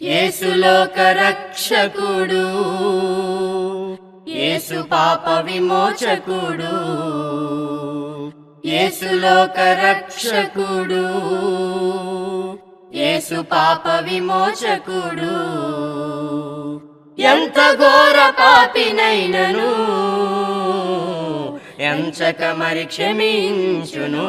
యేసు లోక రక్షకుడు, యేసు పాప విమోచకుడు, యేసు లోక రక్షకుడు, యేసు పాప విమోచకుడు. ఎంత ఘోర పాపినైనను ఎంచక మరి క్షమించును.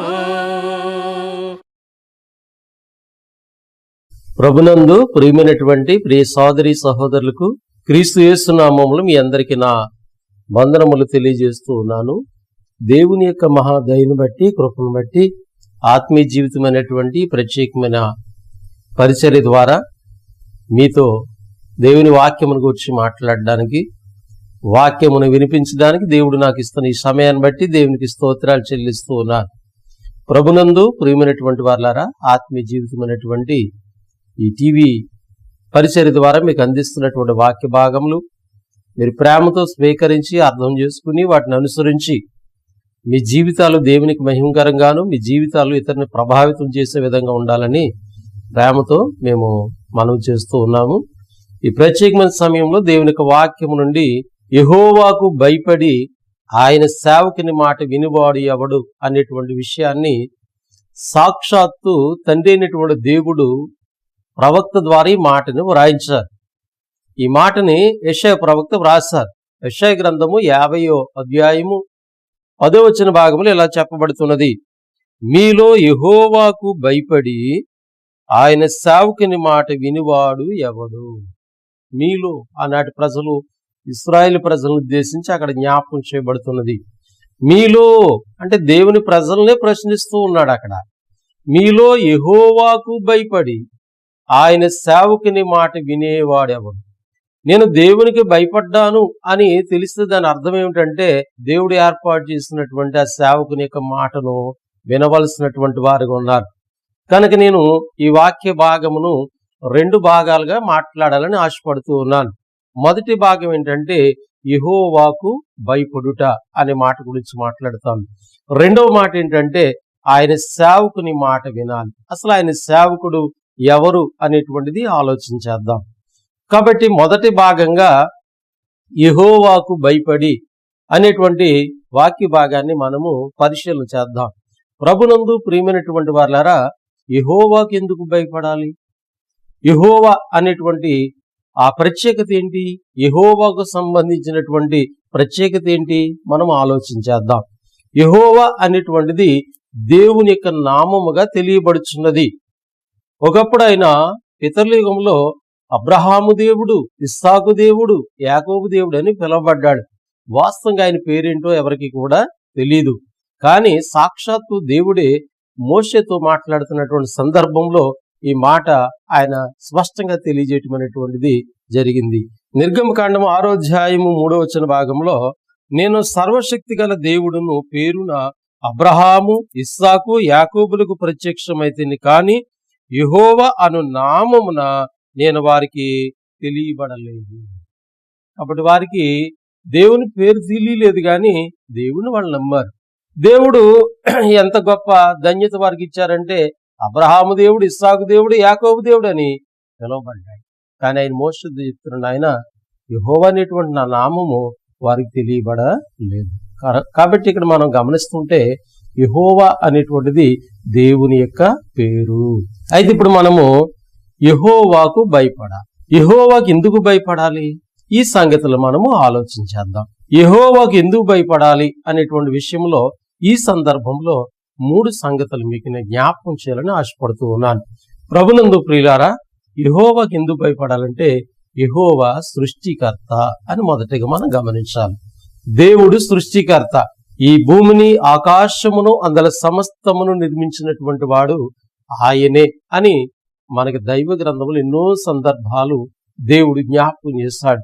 ప్రభునందు ప్రియమైనటువంటి ప్రియ సోదరి సహోదరులకు క్రీస్తు యేసు నామములో మీ అందరికీ నా వందనములు తెలియజేస్తూ ఉన్నాను. దేవుని యొక్క మహాదయను బట్టి, కృపను బట్టి ఆత్మీయ జీవితం అనేటువంటి ప్రత్యేకమైన పరిచర్య ద్వారా మీతో దేవుని వాక్యమును గురించి మాట్లాడడానికి, వాక్యమును వినిపించడానికి దేవుడు నాకు ఇస్తున్న ఈ సమయాన్ని బట్టి దేవునికి స్తోత్రాలు చెల్లిస్తూ ఉన్నాను. ప్రభునందు ప్రియమైనటువంటి వారలారా, ఆత్మీయ జీవితం అనేటువంటి ఈ టీవీ పరిచర్య ద్వారా మీకు అందిస్తున్నటువంటి వాక్య భాగములు మీరు ప్రేమతో స్వీకరించి అర్థం చేసుకుని వాటిని అనుసరించి మీ జీవితాలు దేవునికి మహిమకరంగాను, మీ జీవితాలు ఇతరుని ప్రభావితం చేసే విధంగా ఉండాలని ప్రేమతో మేము మనవి చేస్తూ ఉన్నాము. ఈ ప్రత్యేకమైన సమయంలో దేవుని యొక్క వాక్యము నుండి యెహోవాకు భయపడి ఆయన సేవకుని మాట వినివాడు ఎవడు అనేటువంటి విషయాన్ని సాక్షాత్తు తండ్రి అయినటువంటి దేవుడు ప్రవక్త ద్వారా ఈ మాటను వ్రాయించారు. ఈ మాటని యెషయా ప్రవక్త వ్రాసారు. యెషయా గ్రంథము 50వ అధ్యాయము 10వ వచన భాగములో ఇలా చెప్పబడుతున్నది: మీలో యెహోవాకు భయపడి ఆయన సేవకుని మాట వినివాడు ఎవడు. మీలో ఆనాటి ప్రజలు, ఇశ్రాయేలు ప్రజలను ఉద్దేశించి అక్కడ జ్ఞాపకం చేయబడుతున్నది. మీలో అంటే దేవుని ప్రజలనే ప్రశ్నిస్తూ ఉన్నాడు అక్కడ. మీలో యెహోవాకు భయపడి ఆయన సేవకుని మాట వినేవాడెవడు. నేను దేవునికి భయపడ్డాను అని తెలిస్తే దాని అర్థం ఏమిటంటే దేవుడు ఏర్పాటు చేసినటువంటి ఆ సేవకుని యొక్క మాటను వినవలసినటువంటి వారుగా ఉన్నారు. కనుక నేను ఈ వాక్య భాగమును 2 భాగాలుగా మాట్లాడాలని ఆశపడుతూ ఉన్నాను. మొదటి భాగం ఏంటంటే యెహోవాకు భయపడుట అనే మాట గురించి మాట్లాడతాను. రెండవ మాట ఏంటంటే ఆయన సేవకుని మాట వినాలి. అసలు ఆయన సేవకుడు ఎవరు అనేటువంటిది ఆలోచించేద్దాం. కాబట్టి మొదటి భాగంగా యెహోవాకు భయపడి అనేటువంటి వాక్య భాగాన్ని మనము పరిశీలన చేద్దాం. ప్రభునందు ప్రియమైనటువంటి వారలారా, యెహోవాకు ఎందుకు భయపడాలి? యెహోవా అనేటువంటి ఆ ప్రత్యేకత ఏంటి? యెహోవాకు సంబంధించినటువంటి ప్రత్యేకత ఏంటి? మనం ఆలోచించేద్దాం. యెహోవా అనేటువంటిది దేవుని యొక్క నామముగా తెలియబడుచున్నది. ఒకప్పుడు ఆయన పితరుల యుగంలో అబ్రహాము దేవుడు, ఇస్సాకు దేవుడు, యాకోబు దేవుడు అని పిలువబడ్డాడు. వాస్తవంగా ఆయన పేరేంటో ఎవరికి కూడా తెలియదు. కానీ సాక్షాత్తు దేవుడే మోషేతో మాట్లాడుతున్నటువంటి సందర్భంలో ఈ మాట ఆయన స్పష్టంగా తెలియజేయటం అనేటువంటిది జరిగింది. నిర్గమకాండము 6వ అధ్యాయము 3వ వచన భాగంలో, నేను సర్వశక్తి గల దేవుడును పేరున అబ్రహాము, ఇస్సాకు, యాకోబులకు ప్రత్యక్షమైతిని, కానీ యెహోవా అను నామమున నేను వారికి తెలియబడలేదు. కాబట్టి వారికి దేవుని పేరు తెలియలేదు, కానీ దేవుని వాళ్ళు నమ్మారు. దేవుడు ఎంత గొప్ప ధన్యత వారికి ఇచ్చారంటే అబ్రహాము దేవుడు, ఇస్సాకు దేవుడు, యాకోబు దేవుడు అని పిలువబడ్డాడు. కానీ ఆయన మోషేతో చెప్తున్నాడు, ఆయన యెహోవా అనేటువంటి నా నామము వారికి తెలియబడలేదు. కాబట్టి ఇక్కడ మనం గమనిస్తుంటే యెహోవా అనేటువంటిది దేవుని యొక్క పేరు. అయితే ఇప్పుడు మనము యెహోవాకు భయపడాలి. యెహోవాకు ఎందుకు భయపడాలి? ఈ సంగతులు మనము ఆలోచించేద్దాం. యెహోవాకు ఎందుకు భయపడాలి అనేటువంటి విషయంలో ఈ సందర్భంలో 3 సంగతులు మీకు నేను జ్ఞాపకం చేయాలని ఆశపడుతూ ఉన్నాను. ప్రభునందు ప్రియులారా, యెహోవాకు ఎందుకు భయపడాలంటే యెహోవా సృష్టికర్త అని మొదటిగా మనం గమనించాలి. దేవుడు సృష్టికర్త. ఈ భూమిని, ఆకాశమును, అందులో సమస్తమును నిర్మించినటువంటి వాడు ఆయనే అని మనకి దైవ గ్రంథములు ఎన్నో సందర్భాలు దేవుడు జ్ఞాపకం చేశాడు.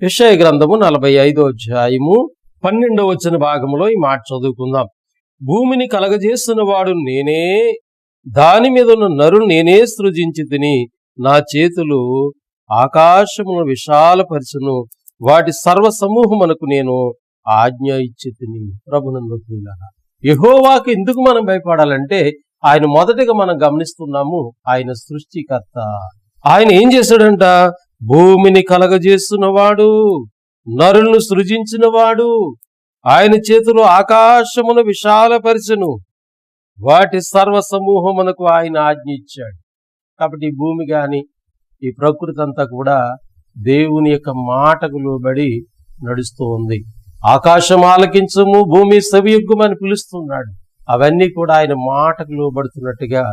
యెషయా గ్రంథము 45వ అధ్యాయము 12వ వచన భాగంలో ఈ మాట చదువుకుందాం. భూమిని కలగజేసిన వాడు నేనే, దాని మీద ఉన్న నరులు నేనే సృజించితిని, నా చేతులు ఆకాశమును విశాలపరచును, వాటి సర్వ సమూహమునకు నేను ఆజ్ఞ ఇచ్చితిని. ప్రభునందు ప్రియులారా, యెహోవాకు ఎందుకు మనం భయపడాలంటే ఆయన మొదటగా మనం గమనిస్తున్నాము, ఆయన సృష్టికర్త, ఆయన ఏం చేశాడంట? భూమిని కలగజేస్తున్నవాడు, నరులను సృజించినవాడు, ఆయన చేతిలో ఆకాశమును విశాలపరచును, వాటి సర్వ సమూహమునకు ఆయన ఆజ్ఞ ఇచ్చాడు. కాబట్టి ఈ భూమి గాని ఈ ప్రకృతి అంతా కూడా దేవుని యొక్క మాటకు లోబడి నడుస్తూ ఉంది. ఆకాశం ఆలకించము, భూమి సవియుగ్మని పిలుస్తున్నాడు. అవన్నీ కూడా ఆయన మాటకు లోబడుతున్నట్టుగా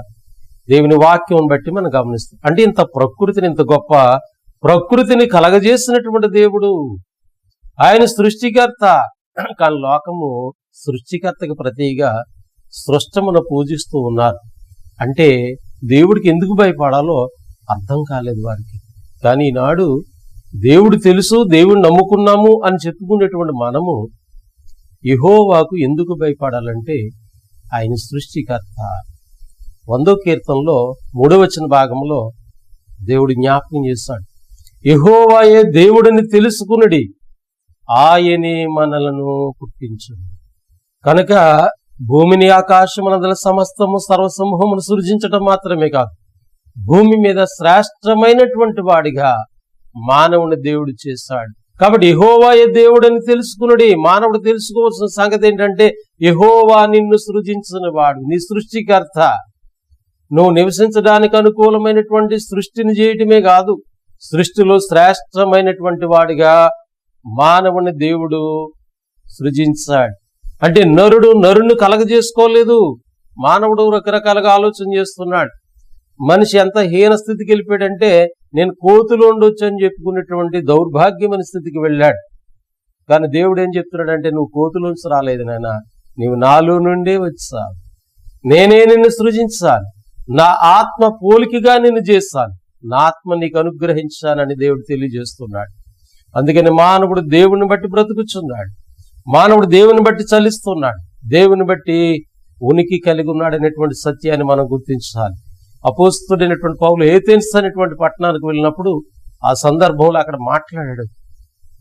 దేవుని వాక్యం బట్టి మనం గమనిస్తాం. అంటే ఇంత ప్రకృతిని, ఇంత గొప్ప ప్రకృతిని కలగజేసినటువంటి దేవుడు ఆయన సృష్టికర్త. కానీ లోకము సృష్టికర్తకి ప్రతిగా సృష్టమును పూజిస్తూ ఉన్నారు. అంటే దేవుడికి ఎందుకు భయపడాలో అర్థం కాలేదు వారికి. కానీ ఈనాడు దేవుడు తెలుసు, దేవుడిని నమ్ముకున్నాము అని చెప్పుకునేటువంటి మనము యెహోవాకు ఎందుకు భయపడాలంటే ఆయన సృష్టికర్త. 100వ కీర్తనలో 3వ వచన భాగంలో దేవుడు జ్ఞాపకం చేశాడు, యెహోవాయే దేవుడిని తెలుసుకునుడి, ఆయనే మనలను పుట్టించును. కనుక భూమిని, ఆకాశమునందల సమస్తము సర్వసమూహమును సృజించటం మాత్రమే కాదు, భూమి మీద శ్రేష్టమైనటువంటి వాడిగా మానవుని దేవుడు చేశాడు. కాబట్టి యెహోవాయే దేవుడని తెలుసుకునుడి. మానవుడు తెలుసుకోవాల్సిన సంగతి ఏంటంటే యెహోవా నిన్ను సృజించిన వాడు, నీ సృష్టికర్త. నువ్వు నివసించడానికి అనుకూలమైనటువంటి సృష్టిని చేయటమే కాదు, సృష్టిలో శ్రేష్టమైనటువంటి వాడిగా మానవుని దేవుడు సృజించాడు. అంటే నరుని కలగజేసుకోలేదు. మానవుడు రకరకాలుగా ఆలోచన చేస్తున్నాడు. మనిషి ఎంత హీన స్థితికి వెళ్ళిపోయాడంటే నేను కోతులు ఉండొచ్చు అని చెప్పుకునేటువంటి దౌర్భాగ్యమైన స్థితికి వెళ్ళాడు. కానీ దేవుడు ఏం చెప్తున్నాడంటే నువ్వు కోతులోంచి రాలేదు నాయన, నీవు నాలో నుండే వచ్చావు, నేనే నిన్ను సృజించాను, నా ఆత్మ పోలికగా నిన్ను చేస్తాను, నా ఆత్మ నీకు అనుగ్రహించానని దేవుడు తెలియజేస్తున్నాడు. అందుకని మానవుడు దేవుని బట్టి బ్రతుకుచున్నాడు, మానవుడు దేవుని బట్టి చలిస్తున్నాడు, దేవుని బట్టి ఉనికి కలిగి ఉన్నాడు అనేటువంటి సత్యాన్ని మనం గుర్తించాలి. అపోస్తుడైనటువంటి పౌలు ఏథెన్స్ అనేటువంటి పట్టణానికి వెళ్ళినప్పుడు ఆ సందర్భంలో అక్కడ మాట్లాడాడు.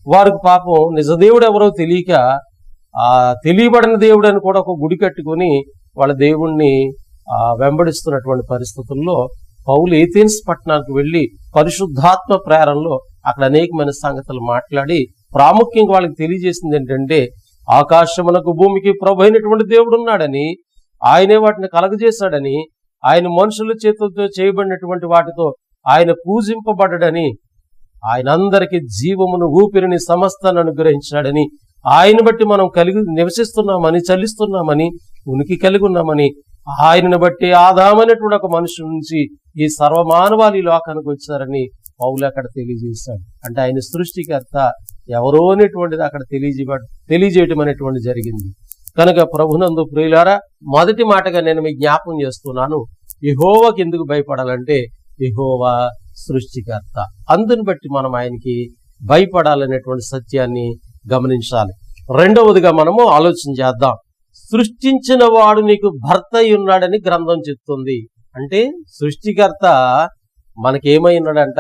వారికి పాపం నిజదేవుడు ఎవరో తెలియక ఆ తెలియబడిన దేవుడు అని కూడా ఒక గుడి కట్టుకొని వాళ్ళ దేవుణ్ణి వెంబడిస్తున్నటువంటి పరిస్థితుల్లో పౌలు ఏథెన్స్ పట్టణానికి వెళ్ళి పరిశుద్ధాత్మ ప్రేరణలో అక్కడ అనేకమైన సంగతులు మాట్లాడి ప్రాముఖ్యంగా వాళ్ళకి తెలియజేసింది ఏంటంటే ఆకాశమునకు భూమికి ప్రభు అయినటువంటి దేవుడు ఉన్నాడని, ఆయనే వాటిని కలగజేశాడని, ఆయన మనుషుల చేతులతో చేయబడినటువంటి వాటితో ఆయన పూజింపబడ్డని, ఆయన అందరికీ జీవమును, ఊపిరిని, సమస్తాన్ని అనుగ్రహించాడని, ఆయన బట్టి మనం నివసిస్తున్నామని, చలిస్తున్నామని, ఉనికి కలిగి ఉన్నామని, ఆయనను బట్టి ఆదామైనటువంటి ఒక మనుషుల నుంచి ఈ సర్వమానవాళి లోకానికి వచ్చారని పౌలు అక్కడ తెలియజేశాడు. అంటే ఆయన సృష్టికర్త ఎవరో అనేటువంటిది అక్కడ తెలియజేయటం అనేటువంటి జరిగింది. కనుక ప్రభునందు ప్రియులారా, మొదటి మాటగా నేను మీకు జ్ఞాపకం చేస్తున్నాను, యెహోవాకి ఎందుకు భయపడాలంటే యెహోవా సృష్టికర్త. అందుని బట్టి మనం ఆయనకి భయపడాలనేటువంటి సత్యాన్ని గమనించాలి. రెండవదిగా మనము ఆలోచన చేద్దాం. సృష్టించిన వాడు నీకు భర్త అయి ఉన్నాడని గ్రంథం చెప్తుంది. అంటే సృష్టికర్త మనకేమై ఉన్నాడంట?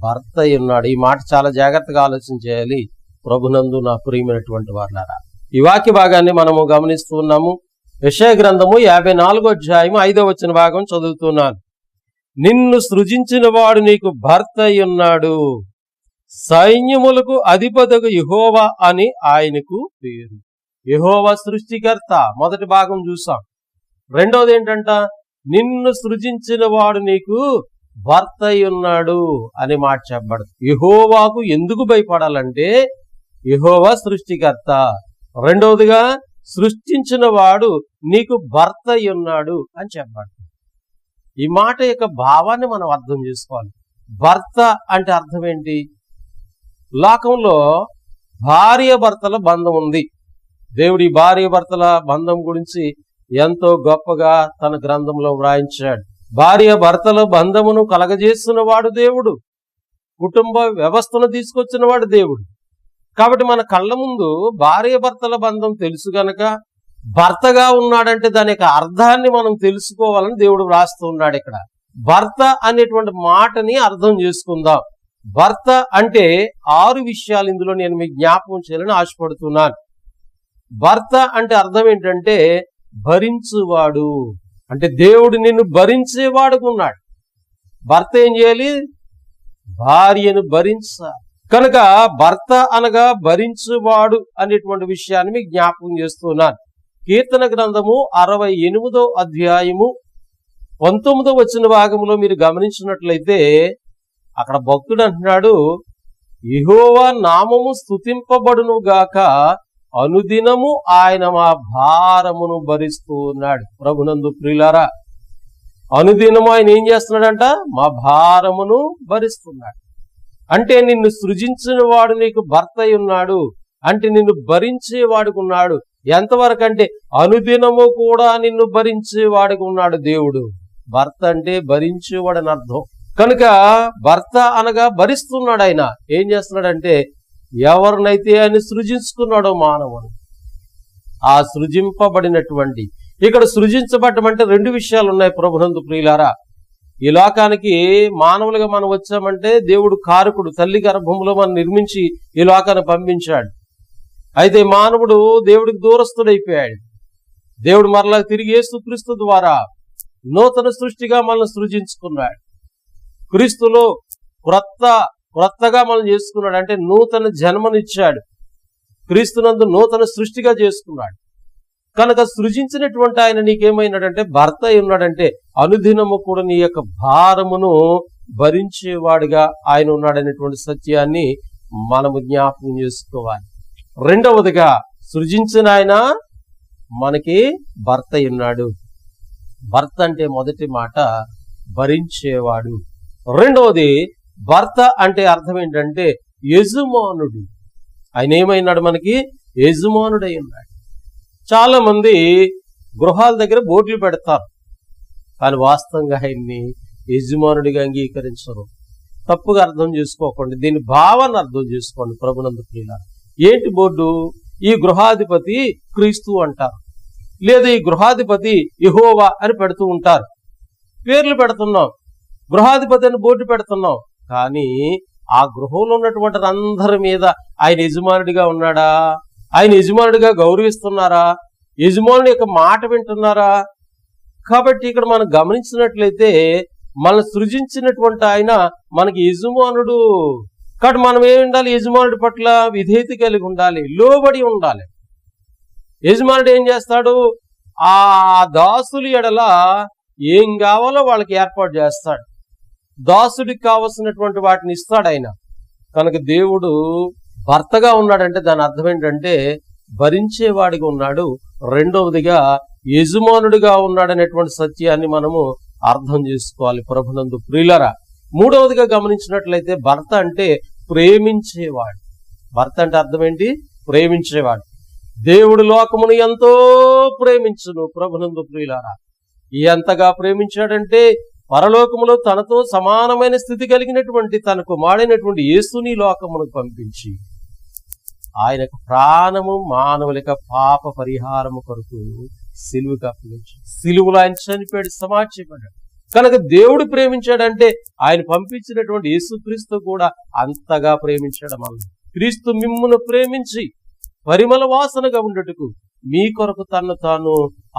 భర్త అయి ఉన్నాడు. ఈ మాట చాలా జాగ్రత్తగా ఆలోచన చేయాలి. ప్రభునందు నా ప్రియమైనటువంటి వారులారా, ఈ వాక్య భాగాన్ని మనము గమనిస్తూ ఉన్నాము. యెషయా గ్రంథము 54వ అధ్యాయం 5వ వచన భాగం చదువుతున్నాను. నిన్ను సృజించిన వాడు నీకు భర్త అయి ఉన్నాడు, సైన్యములకు అధిపతకు యెహోవా అని ఆయనకు పేరు. యెహోవా సృష్టికర్త, మొదటి భాగం చూసాం. రెండవది ఏంటంట? నిన్ను సృజించిన వాడు నీకు భర్త అయి ఉన్నాడు అనే మాట చెప్పబడదు. యెహోవాకు ఎందుకు భయపడాలంటే యెహోవా సృష్టికర్త. రెండవదిగా సృష్టించిన వాడు నీకు భర్త అయి ఉన్నాడు అని చెప్పబడదు. ఈ మాట యొక్క భావాన్ని మనం అర్థం చేసుకోవాలి. భర్త అంటే అర్థం ఏంటి? లోకంలో భార్య భర్తల బంధం ఉంది. దేవుడి భార్య భర్తల బంధం గురించి ఎంతో గొప్పగా తన గ్రంథంలో వ్రాయించాడు. భార్య భర్తల బంధమును కలగజేస్తున్న వాడు దేవుడు, కుటుంబ వ్యవస్థను తీసుకొచ్చిన వాడు దేవుడు. కాబట్టి మన కళ్ళ ముందు భార్య భర్తల బంధం తెలుసు గనక భర్తగా ఉన్నాడంటే దాని యొక్క అర్థాన్ని మనం తెలుసుకోవాలని దేవుడు వ్రాస్తూ ఉన్నాడు. ఇక్కడ భర్త అనేటువంటి మాటని అర్థం చేసుకుందాం. భర్త అంటే 6 విషయాలు ఇందులో నేను మీకు జ్ఞాపకం చేయాలని ఆశపడుతున్నాను. భర్త అంటే అర్థం ఏంటంటే భరించువాడు. అంటే దేవుడు నిన్ను భరించేవాడుగా ఉన్నాడు. భర్త ఏం చేయాలి? భార్యను భరించాలి. కనుక భర్త అనగా భరించువాడు అనేటువంటి విషయాన్ని మీకు జ్ఞాపకం చేస్తున్నాను. కీర్తన గ్రంథము 68వ అధ్యాయము 19వ వచన భాగంలో మీరు గమనించినట్లయితే అక్కడ భక్తుడు అంటున్నాడు, యెహోవా నామము స్తుతింపబడును గాక, అనుదినము ఆయన మా భారమును భరిస్తూ ఉన్నాడు. ప్రభునందు ప్రియులారా, అనుదినము ఆయన ఏం చేస్తున్నాడంట? మా భారమును భరిస్తున్నాడు. అంటే నిన్ను సృజించిన వాడు నీకు భర్త అయి ఉన్నాడు, అంటే నిన్ను భరించేవాడికి ఉన్నాడు. ఎంతవరకు అంటే అనుదినము కూడా నిన్ను భరించేవాడికి ఉన్నాడు దేవుడు. భర్త అంటే భరించేవాడని అర్థం. కనుక భర్త అనగా భరిస్తున్నాడు. ఆయన ఏం చేస్తున్నాడంటే ఎవరినైతే ఆయన సృజించుకున్నాడో మానవుని, ఆ సృజింపబడినటువంటి, ఇక్కడ సృజించబడటం అంటే రెండు విషయాలు ఉన్నాయి ప్రభునందు ప్రియులారా. ఈ లోకానికి మానవులుగా మనం వచ్చామంటే దేవుడు కారకుడు, తల్లి గర్భంలో మనం నిర్మించి ఈ లోకాన్ని పంపించాడు. అయితే మానవుడు దేవుడికి దూరస్తుడైపోయాడు. దేవుడు మరలా తిరిగి యేసుక్రీస్తు ద్వారా నూతన సృష్టిగా మనల్ని సృజించుకున్నాడు. క్రీస్తులో క్రొత్తగా మనం చేసుకున్నాడు, అంటే నూతన జన్మనిచ్చాడు. క్రీస్తునందు నూతన సృష్టిగా చేసుకున్నాడు. కనుక సృజించినటువంటి ఆయన నీకేమైనాడంటే భర్త అయి ఉన్నాడంటే అనుదినము కూడా నీ యొక్క భారమును భరించేవాడిగా ఆయన ఉన్నాడనేటువంటి సత్యాన్ని మనము జ్ఞాపకం చేసుకోవాలి. రెండవదిగా సృజించిన ఆయన మనకి భర్త అయి ఉన్నాడు. భర్త అంటే మొదటి మాట భరించేవాడు. రెండవది భర్త అంటే అర్థం ఏంటంటే యజమానుడు. ఆయన ఏమైనాడు? మనకి యజమానుడై ఉన్నాడు. చాలా మంది గృహాల దగ్గర బోర్డులు పెడతారు, కానీ వాస్తవంగా ఆయన్ని యజమానుడిగా అంగీకరించరు. తప్పుగా అర్థం చేసుకోకండి, దీని భావాన్ని అర్థం చేసుకోండి ప్రభునందు ప్రియులారా. ఏంటి బోర్డు? ఈ గృహాధిపతి క్రీస్తు అంటారు, లేదా ఈ గృహాధిపతి యెహోవా అని పెడుతూ ఉంటారు. పేర్లు పెడుతున్నాం, గృహాధిపతి అని బోర్డు పెడుతున్నాం, కానీ ఆ గృహంలో ఉన్నటువంటి అందరి మీద ఆయన యజమానుడిగా ఉన్నాడా? ఆయన యజమానుడిగా గౌరవిస్తున్నారా? యజమానుడి యొక్క మాట వింటున్నారా? కాబట్టి ఇక్కడ మనం గమనించినట్లయితే మన సృజించినటువంటి ఆయన మనకి యజమానుడు. కాబట్టి మనం ఏమి ఉండాలి? యజమానుడి పట్ల విధేయత కలిగి ఉండాలి, లోబడి ఉండాలి. యజమానుడు ఏం చేస్తాడు? ఆ దాసుల ఎడల ఏం కావాలో వాళ్ళకి ఏర్పాటు చేస్తాడు. దాసుడికి కావలసినటువంటి వాటిని ఇస్తాడు ఆయన. కనుక దేవుడు భర్తగా ఉన్నాడంటే దాని అర్థం ఏంటంటే భరించేవాడిగా ఉన్నాడు. రెండవదిగా యజమానుడిగా ఉన్నాడనేటువంటి సత్యాన్ని మనము అర్థం చేసుకోవాలి ప్రభునందు ప్రియులారా. మూడవదిగా గమనించినట్లయితే భర్త అంటే ప్రేమించేవాడు. భర్త అంటే అర్థం ఏంటి? ప్రేమించేవాడు. దేవుడు లోకమును ఎంతో ప్రేమించును ప్రభునందు ప్రియులారా. ఎంతగా ప్రేమించాడంటే పరలోకములో తనతో సమానమైన స్థితి కలిగినటువంటి తన కుమారుడైనటువంటి యేసుని లోకమునకు పంపించి ఆయనకు ప్రాణము మానవులక పాప పరిహారము కొరకు సిలువకు అప్పగించి సిలువలో ఆయన చనిపోయాడు, సమాధిపడ్డాడు. కనుక దేవుడు ప్రేమించాడంటే ఆయన పంపించినటువంటి యేసుక్రీస్తు కూడా అంతగా ప్రేమించాడు మనల్ని. క్రీస్తు మిమ్మును ప్రేమించి పరిమళ వాసనగా ఉండటకు మీ కొరకు తన్ను తాను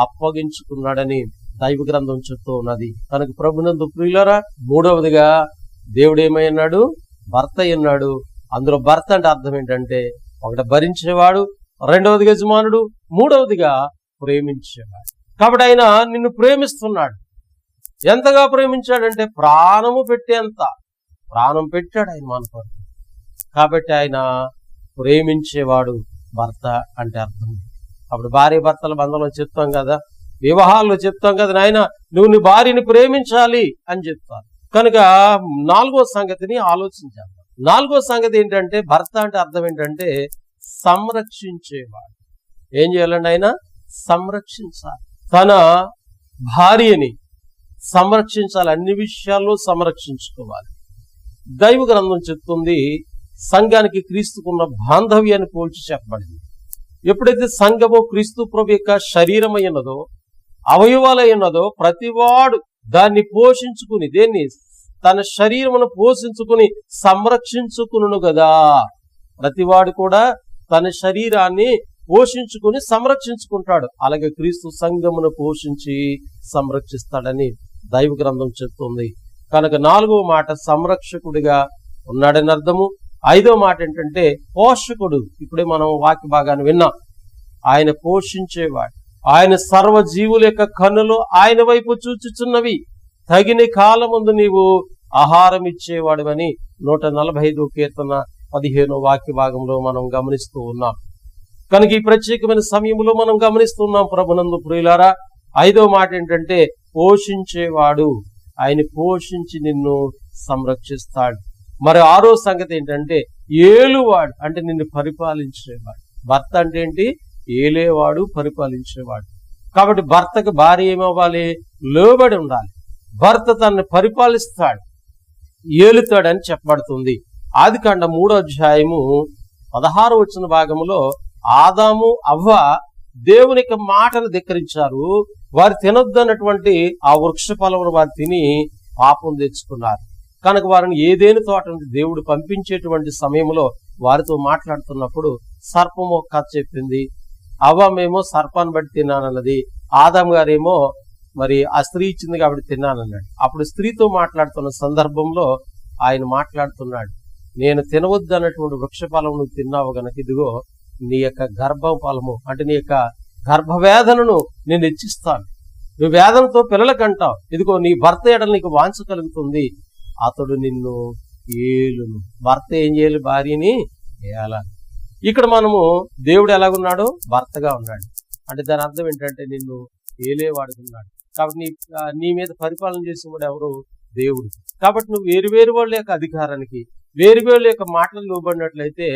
అప్పగించుకున్నాడని దైవ గ్రంథం చెప్తూ ఉన్నది. కనుక ప్రభునందు ప్రియులారా, మూడవదిగా దేవుడు ఏమై ఉన్నాడు? భర్త అన్నాడు. అందులో భర్త అంటే అర్థం ఏంటంటే ఒకటి భరించేవాడు, రెండవదిగా యజమానుడు, మూడవదిగా ప్రేమించేవాడు. కాబట్టి ఆయన నిన్ను ప్రేమిస్తున్నాడు. ఎంతగా ప్రేమించాడంటే ప్రాణము పెట్టేంత ప్రాణం పెట్టాడు ఆయన మన కొరకు. కాబట్టి ఆయన ప్రేమించేవాడు భర్త అంటే అర్థం. అప్పుడు భార్య భర్తల బంధంలో చెప్తాం కదా, వివాహాల్లో చెప్తాం కదా, నాయన నువ్వు నీ భార్యని ప్రేమించాలి అని చెప్తారు. కనుక నాలుగో సంగతిని ఆలోచించాలి. నాలుగో సంగతి ఏంటంటే భర్త అంటే అర్థం ఏంటంటే సంరక్షించేవాడు. ఏం చేయాలండి? ఆయన సంరక్షించాలి, తన భార్యని సంరక్షించాలి, అన్ని విషయాల్లో సంరక్షించుకోవాలి. దైవ గ్రంథం చెప్తుంది సంఘానికి క్రీస్తుకున్న బాంధవ్యాన్ని పోల్చి చెప్పబడింది. ఎప్పుడైతే సంఘము క్రీస్తు ప్రభు యొక్క శరీరమై ఉన్నదో, అవయవాలై ఉన్నదో, ప్రతివాడు దాన్ని పోషించుకుని, దేన్ని? తన శరీరమును పోషించుకుని సంరక్షించుకును కదా. ప్రతివాడు కూడా తన శరీరాన్ని పోషించుకుని సంరక్షించుకుంటాడు. అలాగే క్రీస్తు సంఘమును పోషించి సంరక్షిస్తాడని దైవ గ్రంథం చెప్తుంది. కనుక నాలుగవ మాట సంరక్షకుడిగా ఉన్నాడని అర్థము. 5వ మాట ఏంటంటే పోషకుడు. ఇప్పుడే మనం వాక్య భాగాన్ని విన్నాం. ఆయన పోషించేవాడు. ఆయన సర్వజీవుల యొక్క కన్నులు ఆయన వైపు చూచుచున్నవి, తగిన కాలముందు నీవు ఆహారం ఇచ్చేవాడు అని 145 కీర్తన 15వ వాక్య భాగంలో మనం గమనిస్తూ ఉన్నాం. కనుక ఈ ప్రత్యేకమైన సమయంలో మనం గమనిస్తున్నాం ప్రభునందు ప్రియులారా. 5వ మాట ఏంటంటే పోషించేవాడు. ఆయన పోషించి నిన్ను సంరక్షిస్తాడు. మరి 6వ సంగతి ఏంటంటే ఏలువాడు, అంటే నిన్ను పరిపాలించేవాడు. భర్త అంటే ఏంటి? ఏలేవాడు, పరిపాలించేవాడు. కాబట్టి భర్తకు భార్య ఏమవ్వాలి? లోబడి ఉండాలి. భర్త తనని పరిపాలిస్తాడు, ఏలుతాడని చెప్పబడుతుంది. ఆదికాండం 3వ అధ్యాయము 16వ వచన భాగంలో ఆదాము అవ్వ దేవుని యొక్క మాటను ధిక్కరించారు. వారు తినొద్దన్నటువంటి ఆ వృక్ష ఫలమును వారు తిని పాపం తెచ్చుకున్నారు. కనుక వారిని ఏదేని తోట నుండి దేవుడు పంపించేటువంటి సమయంలో వారితో మాట్లాడుతున్నప్పుడు సర్పము ఒక కథ చెప్పింది. అవ్వమేమో సర్పాన్ని బట్టి తిన్నానన్నది, ఆదాం గారేమో మరి ఆ స్త్రీ ఇచ్చింది కాబట్టి తిన్నానన్నాడు. అప్పుడు స్త్రీతో మాట్లాడుతున్న సందర్భంలో ఆయన మాట్లాడుతున్నాడు, నేను తినవద్దు అన్నటువంటి వృక్ష ఫలం నువ్వు తిన్నావు గనక ఇదిగో నీ యొక్క గర్భ ఫలము, అంటే నీ యొక్క గర్భవేదనను నేను హెచ్చిస్తాను. నువ్వు వేదనతో పిల్లలకు అంటావు, ఇదిగో నీ భర్త ఎడల నీకు వాంఛ కలుగుతుంది, అతడు నిన్ను ఏలును. భర్త ఏం చేయాలి? భార్యని ఏలా. ఇక్కడ మనము దేవుడు ఎలాగున్నాడు? భర్తగా ఉన్నాడు. అంటే దాని అర్థం ఏంటంటే నిన్ను ఏలేవాడుకున్నాడు. కాబట్టి నీ మీద పరిపాలన చేసేవాడు ఎవరు? దేవుడు. కాబట్టి నువ్వు వేరు వాళ్ళ యొక్క అధికారానికి, వేరు యొక్క మాటలు లోబడినట్లయితే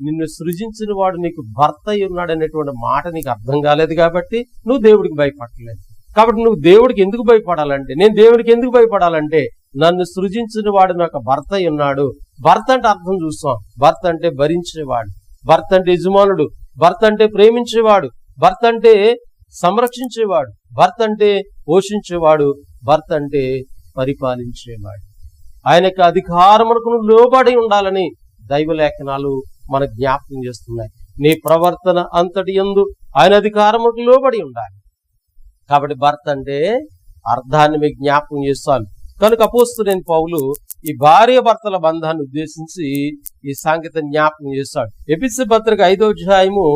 నిన్ను సృజించిన వాడు నీకు భర్త ఉన్నాడు అనేటువంటి మాట నీకు అర్థం కాలేదు కాబట్టి నువ్వు దేవుడికి భయపడలేదు. కాబట్టి నువ్వు దేవుడికి ఎందుకు భయపడాలంటే, నేను దేవుడికి ఎందుకు భయపడాలంటే నన్ను సృజించిన వాడు నాకు భర్త ఉన్నాడు. భర్త అంటే అర్థం చూస్తాం. భర్త అంటే భరించేవాడు, భర్త అంటే యజమానుడు, భర్త అంటే ప్రేమించేవాడు, భర్త అంటే సంరక్షించేవాడు, భర్త అంటే పోషించేవాడు, భర్త అంటే పరిపాలించేవాడు. ఆయనకు అధికారమునకు లోబడి ఉండాలని దైవ లేఖనాలు మనకు జ్ఞాపకం చేస్తున్నాయి. నీ ప్రవర్తన అంతటి యందు ఆయన అధికారమునకు లోబడి ఉండాలి. కాబట్టి భర్త అంటే అర్థాన్ని మీకు జ్ఞాపకం చేస్తాను. కనుక అపోస్తలుడైన పౌలు ఈ భార్య భర్తల బంధాన్ని ఉద్దేశించి ఈ సాంకేతం జ్ఞాపకం చేస్తాడు. ఎఫెసీ పత్రిక 5వ అధ్యాయము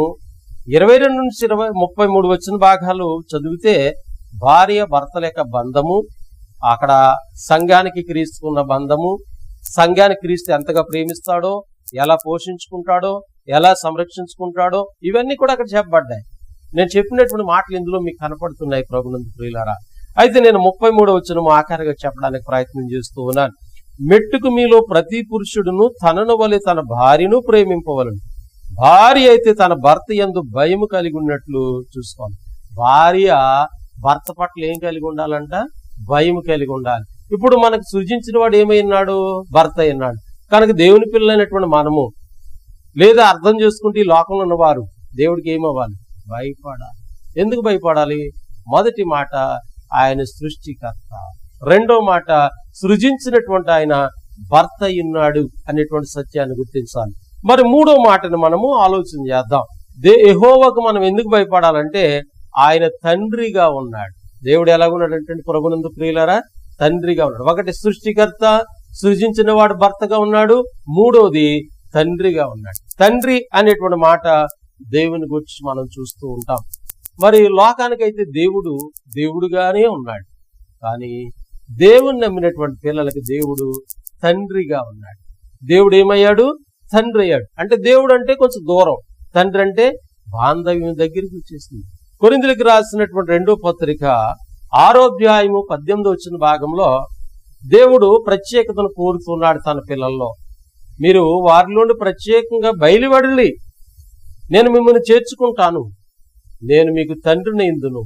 22 నుంచి 33 వచ్చిన భాగాలు చదివితే భార్య భర్తల యొక్క బంధము, అక్కడ సంఘానికి క్రీస్తుకున్న బంధము, సంఘాన్ని క్రీస్తు ఎంతగా ప్రేమిస్తాడో, ఎలా పోషించుకుంటాడో, ఎలా సంరక్షించుకుంటాడో, ఇవన్నీ కూడా అక్కడ చెప్పబడ్డాయి. నేను చెప్పినటువంటి మాటలు ఇందులో మీకు కనపడుతున్నాయి ప్రభునందు ప్రియులారా. అయితే నేను 33వ వచనము ఆఖరిగా చెప్పడానికి ప్రయత్నం చేస్తూ ఉన్నాను. మెట్టుకు మీలో ప్రతి పురుషుడును తనను వలె తన భార్యను ప్రేమింపవలను, భార్య అయితే తన భర్త యందు భయము కలిగి ఉన్నట్లు చూసుకోవాలి. భార్య భర్త పట్ల ఏం కలిగి ఉండాలంట? భయం కలిగి ఉండాలి. ఇప్పుడు మనకు సృజించిన వాడు ఏమైనాడు? భర్త అయినాడు. కనుక దేవుని పిల్లలైనటువంటి మనము, లేదా అర్థం చేసుకుంటే ఈ లోకంలో ఉన్నవారు దేవుడికి ఏమవ్వాలి? భయపడాలి. ఎందుకు భయపడాలి? మొదటి మాట ఆయన సృష్టికర్త, రెండో మాట సృజించినటువంటి ఆయన భర్త ఉన్నాడు అనేటువంటి సత్యాన్ని గుర్తించాలి. మరి మూడో మాటను మనము ఆలోచన చేద్దాం. యెహోవాకు మనం ఎందుకు భయపడాలంటే ఆయన తండ్రిగా ఉన్నాడు. దేవుడు ఎలాగున్నాడంటే ప్రభునందు ప్రియులారా, తండ్రిగా ఉన్నాడు. ఒకటి సృష్టికర్త, సృజించిన వాడు భర్తగా ఉన్నాడు. మూడోది తండ్రిగా ఉన్నాడు. తండ్రి అనేటువంటి మాట దేవుని గురించి మనం చూస్తూ ఉంటాం. మరి లోకానికైతే దేవుడు దేవుడుగానే ఉన్నాడు, కానీ దేవుని నమ్మినటువంటి పిల్లలకి దేవుడు తండ్రిగా ఉన్నాడు. దేవుడు ఏమయ్యాడు? తండ్రి అయ్యాడు. అంటే దేవుడు అంటే కొంచెం దూరం, తండ్రి అంటే బాంధవ్యం దగ్గరికి వచ్చేసింది. కొరింథీయులకు రాసినటువంటి 2వ పత్రిక 6వ అధ్యాయము 18వ వచ్చిన భాగంలో దేవుడు ప్రత్యేకతను కోరుతున్నాడు తన పిల్లల్లో. మీరు వారిలోని ప్రత్యేకంగా బయలువెడలి, నేను మిమ్మల్ని చేర్చుకుంటాను, నేను మీకు తండ్రిని ఇందును,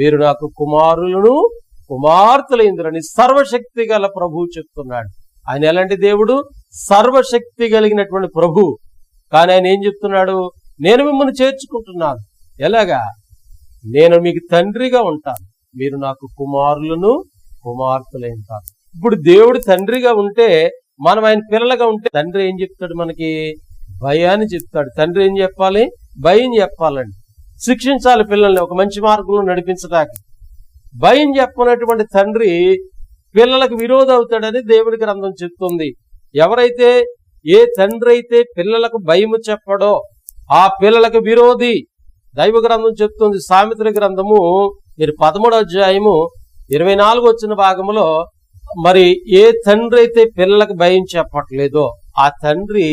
మీరు నాకు కుమారులను కుమార్తెలైందురని సర్వశక్తి గల ప్రభువు చెప్తున్నాడు. ఆయన ఎలాంటి దేవుడు? సర్వశక్తి కలిగినటువంటి ప్రభు. కానీ ఆయన ఏం చెప్తున్నాడు? నేను మిమ్మల్ని చేర్చుకుంటున్నాను. ఎలాగా? నేను మీకు తండ్రిగా ఉంటాను, మీరు నాకు కుమారులను కుమార్తెలైంటారు. ఇప్పుడు దేవుడు తండ్రిగా ఉంటే, మనం ఆయన పిల్లలుగా ఉంటే తండ్రి ఏం చెప్తాడు? మనకి భయాన్ని చెప్తాడు. తండ్రి ఏం చెప్పాలి? భయం చెప్పాలండి. శిక్షించాలి పిల్లల్ని ఒక మంచి మార్గంలో నడిపించడానికి. భయం చెప్పనటువంటి తండ్రి పిల్లలకు విరోధం అవుతాడని దేవుడి గ్రంథం చెప్తుంది. ఎవరైతే ఏ తండ్రి అయితే పిల్లలకు భయము చెప్పడో ఆ పిల్లలకు విరోధి. దైవ గ్రంథం చెప్తుంది, సామెతల గ్రంథము మీరు 13వ అధ్యాయము 24 వచ్చిన భాగంలో, మరి ఏ తండ్రి అయితే పిల్లలకు భయం చెప్పట్లేదో ఆ తండ్రి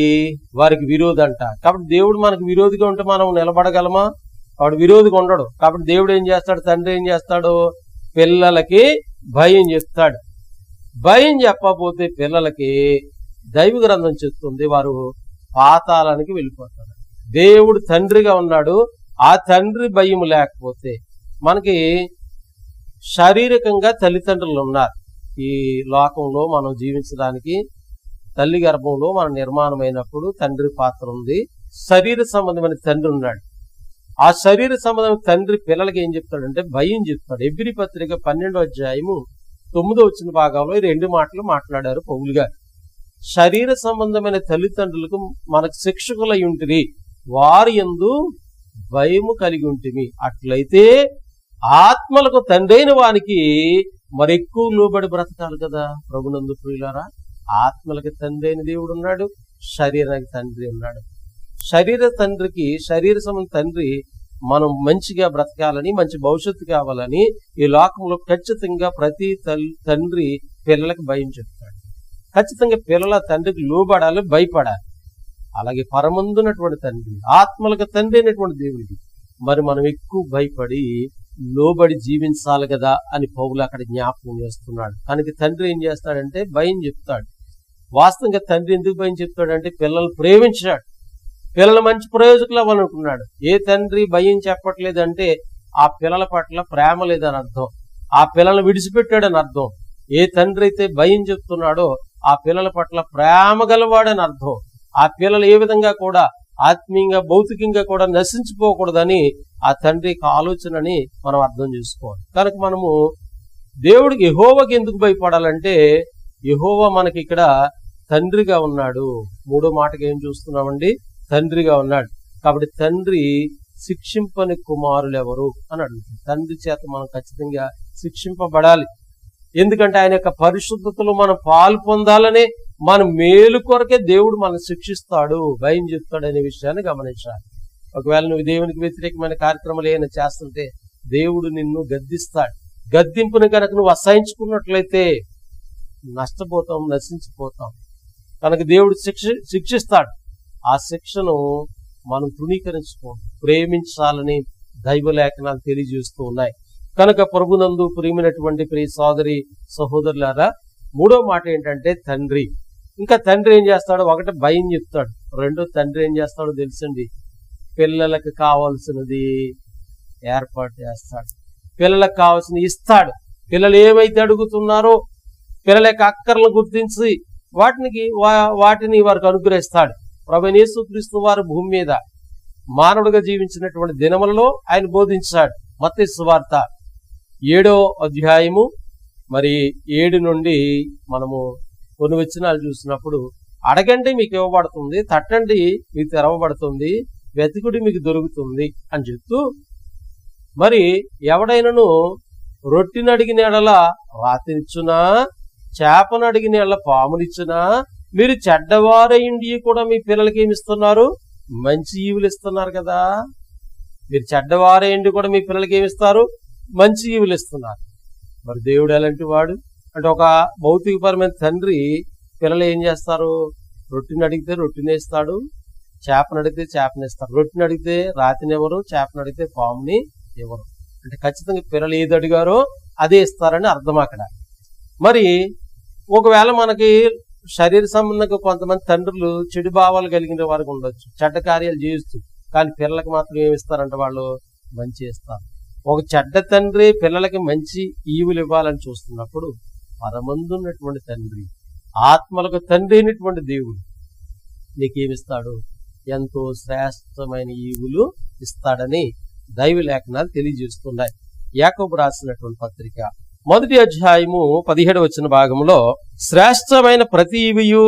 వారికి విరోధి అంట. కాబట్టి దేవుడు మనకు విరోధిగా ఉంటే మనం నిలబడగలమా? వాడు విరోధిగా ఉండడు. కాబట్టి దేవుడు ఏం చేస్తాడు, తండ్రి ఏం చేస్తాడు, పిల్లలకి భయం చెప్తాడు. భయం చెప్పకపోతే పిల్లలకి దైవ గ్రంథం చెప్తుంది వారు పాతాళానికి వెళ్ళిపోతారు. దేవుడు తండ్రిగా ఉన్నాడు, ఆ తండ్రి భయం లేకపోతే మనకి శారీరకంగా తల్లిదండ్రులు ఉన్నారు. ఈ లోకంలో మనం జీవించడానికి తల్లి గర్భంలో మనం నిర్మాణమైనప్పుడు తండ్రి పాత్ర ఉంది. శరీర సంబంధమైన తండ్రి ఉన్నాడు. ఆ శరీర సంబంధమైన తండ్రి పిల్లలకి ఏం చెప్తాడంటే భయం చెప్తాడు. ఎబ్రీ పత్రిక 12వ అధ్యాయము 9వ వచ్చిన భాగంలో ఈ 2 మాటలు మాట్లాడారు పౌలు గారు. శరీర సంబంధమైన తల్లిదండ్రులకు మనకు శిక్షకులై ఉంటిరి, వారి యందు భయము కలిగి ఉంటిమి. అట్లయితే ఆత్మలకు తండ్రైన వానికి మరి ఎక్కువ లోబడి బ్రతకాలి కదా. ప్రభునందు ప్రియులారా, ఆత్మలకి తండ్రి అయిన దేవుడు ఉన్నాడు, శరీరానికి తండ్రి ఉన్నాడు. శరీర తండ్రికి, శరీర సంబంధ తండ్రి మనం మంచిగా బ్రతకాలని, మంచి భవిష్యత్తు కావాలని ఈ లోకంలో ఖచ్చితంగా ప్రతి తండ్రి పిల్లలకు భయం చెప్తాడు. ఖచ్చితంగా పిల్లల తండ్రికి లోబడాలి, భయపడాలి. అలాగే పరమందున్నటువంటి తండ్రి, ఆత్మలకు తండ్రి అయినటువంటి దేవుడికి మరి మనం ఎక్కువ భయపడి లోబడి జీవించాలి కదా అని పౌలు అక్కడ జ్ఞాపకం చేస్తున్నాడు. కనుక తండ్రి ఏం చేస్తాడంటే భయం చెప్తాడు. వాస్తవంగా తండ్రి ఎందుకు భయం చెప్తాడంటే పిల్లలు ప్రేమించాడు, పిల్లలు మంచి ప్రయోజకులు అవ్వాలనుకున్నాడు. ఏ తండ్రి భయం చెప్పట్లేదంటే ఆ పిల్లల పట్ల ప్రేమ లేదని అర్థం, ఆ పిల్లలను విడిచిపెట్టాడని అర్థం. ఏ తండ్రి అయితే భయం చెప్తున్నాడో ఆ పిల్లల పట్ల ప్రేమ గలవాడని అర్థం. ఆ పిల్లలు ఏ విధంగా కూడా ఆత్మీయంగా భౌతికంగా కూడా నశించిపోకూడదని ఆ తండ్రికి ఆలోచనని మనం అర్థం చేసుకోవాలి. కనుక మనము దేవుడికి, యెహోవాకి ఎందుకు భయపడాలంటే యెహోవా మనకి ఇక్కడ తండ్రిగా ఉన్నాడు. 3వ మాటకి ఏం చూస్తున్నామండి, తండ్రిగా ఉన్నాడు. కాబట్టి తండ్రి శిక్షింపని కుమారులు ఎవరు అని అడుగుతుంది. తండ్రి చేత మనం ఖచ్చితంగా శిక్షింపబడాలి. ఎందుకంటే ఆయన యొక్క పరిశుద్ధతలో మనం పాలు పొందాలనే మన మేలు కొరకే దేవుడు మనం శిక్షిస్తాడు, భయం చెప్తాడు అనే విషయాన్ని గమనించాలి. ఒకవేళ నువ్వు దేవునికి వ్యతిరేకమైన కార్యక్రమాలు ఏమైనా చేస్తుంటే దేవుడు నిన్ను గద్దిస్తాడు. గద్దింపుని కనుక నువ్వు అసహించుకున్నట్లయితే నష్టపోతాం, నశించిపోతాం. కనుక దేవుడు శిక్షిస్తాడు. ఆ శిక్షను మనం తృణీకరించుకోండి, ప్రేమించాలని దైవ లేఖనాలు తెలియజేస్తూ ఉన్నాయి. కనుక ప్రభునందు ప్రియమైనటువంటి ప్రియ సోదరి సహోదరులారా, 3వ మాట ఏంటంటే తండ్రి. ఇంకా తండ్రి ఏం చేస్తాడు, ఒకటి భయం చెప్తాడు, 2 తండ్రి ఏం చేస్తాడో తెలుసండి, పిల్లలకు కావాల్సినది ఏర్పాటు చేస్తాడు, పిల్లలకు కావాల్సినవి ఇస్తాడు. పిల్లలు ఏమైతే అడుగుతున్నారో పిల్లల యొక్క అక్కర్లను గుర్తించి వాటిని వారికి అనుగ్రహిస్తాడు. ప్రభువైన యేసుక్రీస్తు వారు భూమి మీద మానవుడిగా జీవించినటువంటి దినములలో ఆయన బోధించాడు. మత్తయి సువార్త 7వ అధ్యాయము మరి 7 నుండి మనము కొన్ని వచనాలు చూసినప్పుడు, అడగండి మీకు ఇవ్వబడుతుంది, తట్టండి మీకు తెరవబడుతుంది, వెతుకుడి మీకు దొరుకుతుంది అని చెప్తూ, మరి ఎవడైనను రొట్టెని అడిగిన ఎడల రాతినిచ్చునా, చేపను అడిగిన ఎడల పామునిచ్చునా, మీరు చెడ్డవారయిండి కూడా మీ పిల్లలకి ఏమి ఇస్తున్నారు, మంచి ఈవులు ఇస్తున్నారు కదా. మీరు చెడ్డవారయిండి కూడా మీ పిల్లలకి ఏమి ఇస్తారు, మంచి ఈవులు ఇస్తున్నారు. మరి దేవుడు ఎలాంటి వాడు అంటే, ఒక భౌతికపరమైన తండ్రి పిల్లలు ఏం చేస్తారు, రొట్టెని అడిగితే రొట్టెని ఇస్తాడు, చేపను అడిగితే చేపని ఇస్తారు. రొట్టెని అడిగితే రాతిని ఎవరు, చేపను అడిగితే పాముని ఎవరు. అంటే ఖచ్చితంగా పిల్లలు ఏది అడిగారో అదే ఇస్తారని అర్థం అక్కడ. మరి ఒకవేళ మనకి శరీర సంబంధంగా కొంతమంది తండ్రులు చెడు భావాలు కలిగిన వారికి ఉండొచ్చు, చెడ్డ కార్యాలు చేస్తూ, కానీ పిల్లలకు మాత్రం ఏమి ఇస్తారంటే వాళ్ళు మంచి ఇస్తారు. ఒక చెడ్డ తండ్రి పిల్లలకి మంచి ఈవులు ఇవ్వాలని చూస్తున్నప్పుడు పరమందున్నటువంటి తండ్రి, ఆత్మలకు తండ్రి అయినటువంటి దేవుడు నీకేమిస్తాడు, ఎంతో శ్రేష్టమైన ఈవులు ఇస్తాడని దైవ లేఖనాలు తెలియజేస్తున్నాయి. యాకోబు రాసినటువంటి పత్రిక 1వ అధ్యాయము 17వ వచన భాగంలో, శ్రేష్టమైన ప్రతి ఈవియు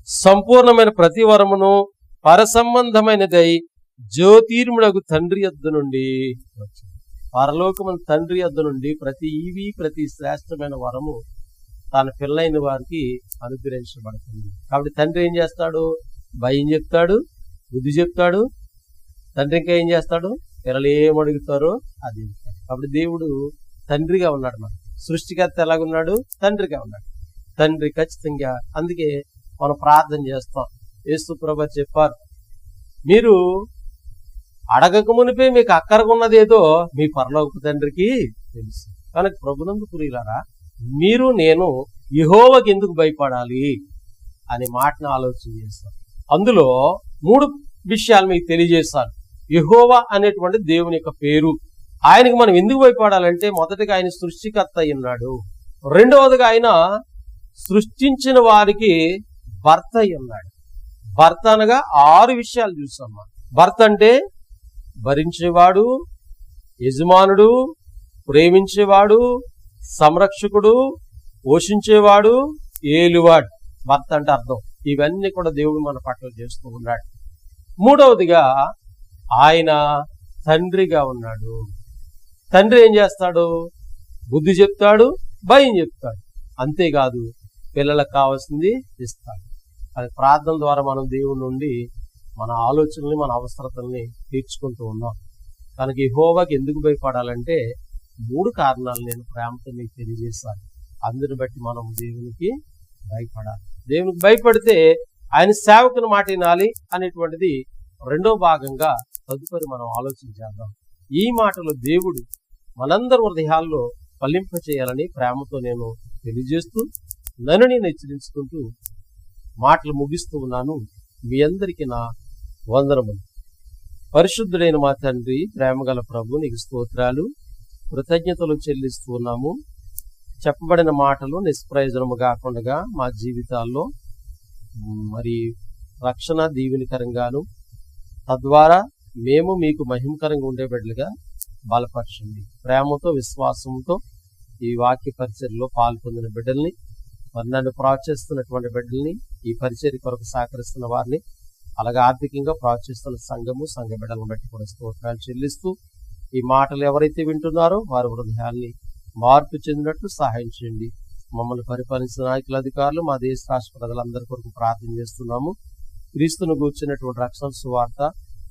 సంపూర్ణమైన ప్రతి వరమును పరసంబంధమైనదై జ్యోతిర్ముడగు తండ్రి యొద్ద నుండి వచ్చింది. పరలోకమైన తండ్రి యొద్ద నుండి ప్రతి ఈవి, ప్రతి శ్రేష్టమైన వరము తన పిల్లైన వారికి అనుగ్రహించబడుతుంది. కాబట్టి తండ్రి ఏం చేస్తాడు? భయం చెప్తాడు, బుద్ధి చెప్తాడు. తండ్రి ఇంకా ఏం చేస్తాడు? పిల్లలు ఏం అడుగుతారో అది చెప్తాడు. కాబట్టి దేవుడు తండ్రిగా ఉన్నాడు. మనకి సృష్టికర్త ఎలాగున్నాడు? తండ్రిగా ఉన్నాడు. తండ్రి ఖచ్చితంగా. అందుకే మనం ప్రార్థన చేస్తాం. యేసు ప్రభువు చెప్పారు, మీరు అడగక మునిపే మీకు అక్కరకున్నదేదో మీ పరలోకపు తండ్రికి తెలుసు. కనుక ప్రభునందు ప్రియులారా, మీరు నేను యెహోవాకి ఎందుకు భయపడాలి అనే మాటను ఆలోచన చేస్తాం. అందులో 3 విషయాలు మీకు తెలియజేస్తాను. యెహోవా అనేటువంటి దేవుని యొక్క పేరు. ఆయనకి మనం ఎందుకు భయపడాలంటే, మొదటిగా ఆయన సృష్టికర్త అయి ఉన్నాడు. రెండవదిగా ఆయన సృష్టించిన వారికి భర్త అయి ఉన్నాడు. భర్త అనగా 6 విషయాలు చూసాం. భర్త అంటే భరించేవాడు, యజమానుడు, ప్రేమించేవాడు, సంరక్షకుడు, పోషించేవాడు, ఏలువాడు. భర్త అంటే అర్థం. ఇవన్నీ కూడా దేవుడు మన పట్ల చేస్తూ ఉన్నాడు. మూడవదిగా ఆయన తండ్రిగా ఉన్నాడు. తండ్రి ఏం చేస్తాడు? బుద్ధి చెప్తాడు, భయం చెప్తాడు. అంతేకాదు పిల్లలకు కావాల్సింది ఇస్తాడు. అది ప్రార్థన ద్వారా మనం దేవుని నుండి మన ఆలోచనల్ని, మన అవసరతల్ని తీర్చుకుంటూ ఉన్నాం. కనుక యెహోవాకి ఎందుకు భయపడాలంటే 3 కారణాలు నేను ప్రేమతో మీకు తెలియజేస్తాను. అందుని బట్టి మనం దేవునికి భయపడాలి. దేవునికి భయపడితే ఆయన సేవకుని మాట వినాలి అనేటువంటిది రెండో భాగంగా తదుపరి మనం ఆలోచన చేద్దాం. ఈ మాటలు దేవుడు మనందరి హృదయాల్లో ఫలింప చేయాలని ప్రేమతో నేను తెలియజేస్తూ నన్ను నేను హెచ్చరించుకుంటూ మాటలు ముగిస్తూ ఉన్నాను. మీ అందరికీ నా వందనములు. పరిశుద్ధుడైన మా తండ్రి, ప్రేమగల ప్రభు, నీకు స్తోత్రాలు, కృతజ్ఞతలు చెల్లిస్తూ ఉన్నాము. చెప్పబడిన మాటలు నిష్ప్రయోజనము కాకుండా మా జీవితాల్లో మరి రక్షణ దీవెనకరంగాను, తద్వారా మేము మీకు మహిమకరంగా ఉండే బిడ్డలుగా బలపరచండి. ప్రేమతో, విశ్వాసంతో ఈ వాక్య పరిచర్యలో పాల్పొందిన బిడ్డల్ని, మరి నన్ను ప్రోత్సహిస్తున్నటువంటి బిడ్డల్ని, ఈ పరిచర్య కొరకు సహకరిస్తున్న వారిని, అలాగే ఆర్థికంగా ప్రోత్సహిస్తున్న సంఘము, సంఘ బిడ్డలను బట్టి కూడా స్తోత్రాలు చెల్లిస్తూ, ఈ మాటలు ఎవరైతే వింటున్నారో వారి హృదయాల్ని మార్పు చెందినట్లు సహాయం చేయండి. మమ్మల్ని పరిపాలించిన నాయకుల, అధికారులు, మా దేశ రాష్ట్ర ప్రజలందరి కొరకు ప్రార్థన చేస్తున్నాము. క్రీస్తును గూర్చినటువంటి రక్షణ సువార్త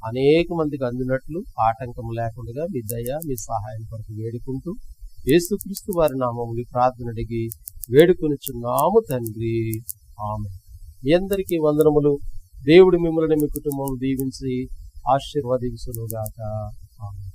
అనేక మందికి అందినట్లు ఆటంకం లేకుండా మీ దయ, మీ సహాయం కొరకు వేడుకుంటూ యేసుక్రీస్తు వారి నామములు ప్రార్థన అడిగి వేడుకొనిచున్నాము తండ్రి, ఆమేన్. మీ అందరికీ వందనములు. దేవుడు మిమ్మల్ని, మీ కుటుంబం దీవించి ఆశీర్వదించును గాక. ఆమేన్.